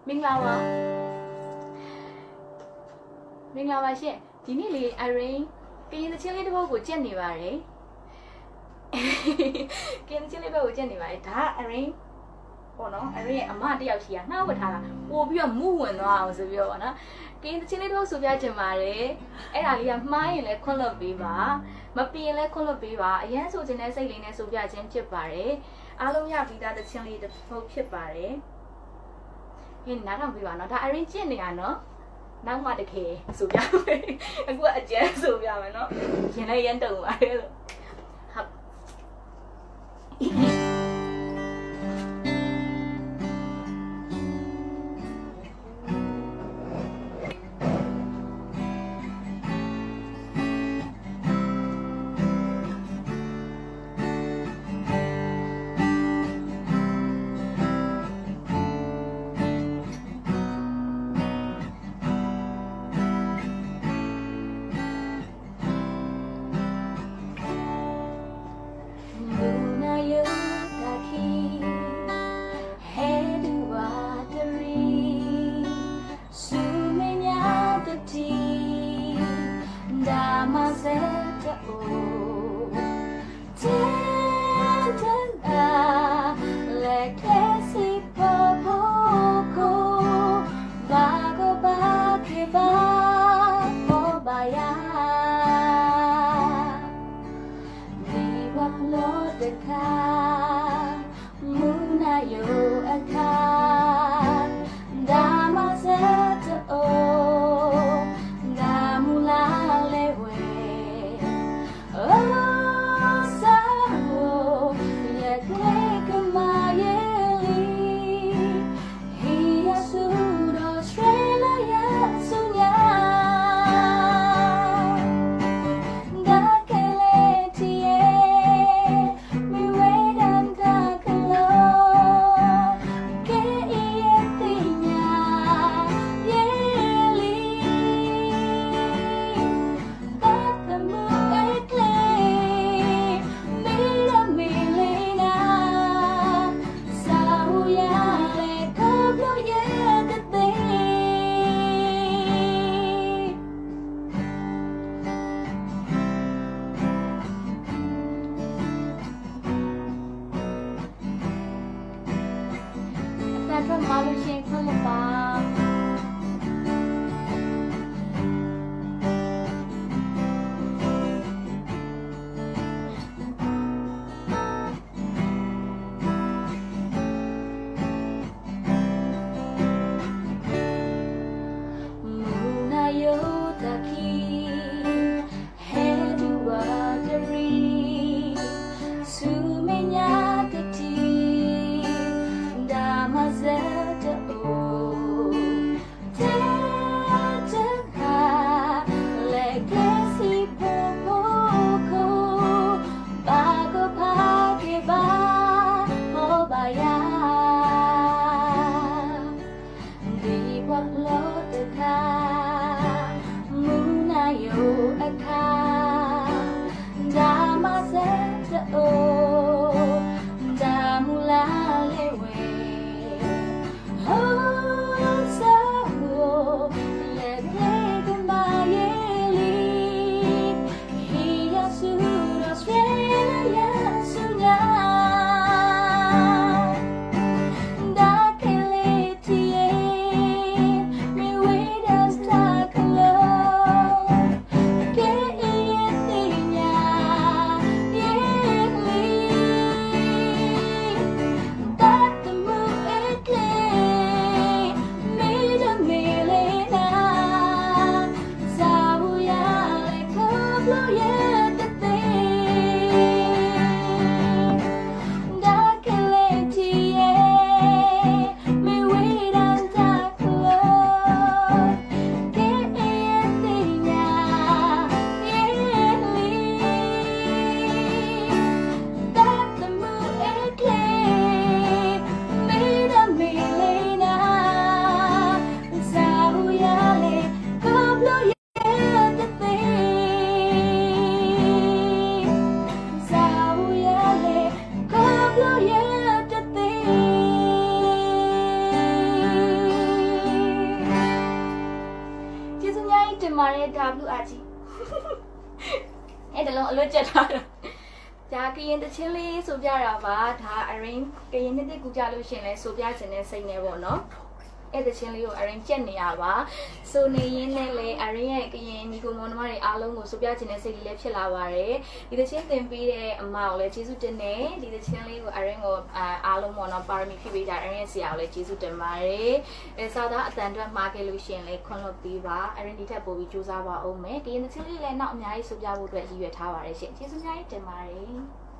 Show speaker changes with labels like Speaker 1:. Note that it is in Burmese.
Speaker 1: Minglawa Minglawa shit Dini li Irene Kaya the chili to go Jenny Vare Kaya the chili to Jenny Vare Da Irene Oh no Irene a mad out here now what ha will be a moo and hours of your honor Kaya the chili to Suvia Jamare Alia mine like color beaver Mapi like color beaver yes so the sailing as Suvia Jim Bare Alo Yavida the chili the folk bare In Nana Vivano, I reach in the ano. Now what the key, so yeah, and what a jet, so yeah, no. Can I end the ပါတယ် WRG အဲ့ဒါလုံးအလွတ်ကျက်ထားတာဒါကရင်တချင်းလေးဆိုပြတာပါဒါ arrange ကရင်နှစ်ကူကြလို့ရှင်လဲဆိုပြခြင်းနဲ့စိတ်နဲ့ပေါ့နော်အဲ့တချင်းလေးကို arrange ကျက်နေရပါဆိုနေရင်းနဲ့လေ arrange ရဲ့ကရင်ညီကိုမောင်နှမတွေအားလုံးကိုဆိုပြခြင်းနဲ့စိတ်လေးလည်းဖြစ်လာပါတယ်ဒီတချင်းသင်ပေးတဲ့အမကိုလည်းကျေးဇူးတင်တယ်ဒီတချင်းလေးကို arrange ကိုအားလုံးပေါ့နော်ပါရမီဖြည့်ပေးကြ arrange ရဲ့ဆရာကိုလည်းကျေးဇူးတင်ပါတယ်အဲစာသားအတန်အတွက်မှားခဲ့လို့ရှင်လဲခွင့်လွှတ်ပေးပါ arrange ဒီထက်ပိုပြီးစူးစမ်းပါအောင်မယ်ကရင်တချင်းလေးလည်းနောက်အများကြီးဆိုပြဖို့အတွက်ရည်ရွယ်ထားပါတယ်ရှင်ကျေးဇူးများတင်ပါတယ်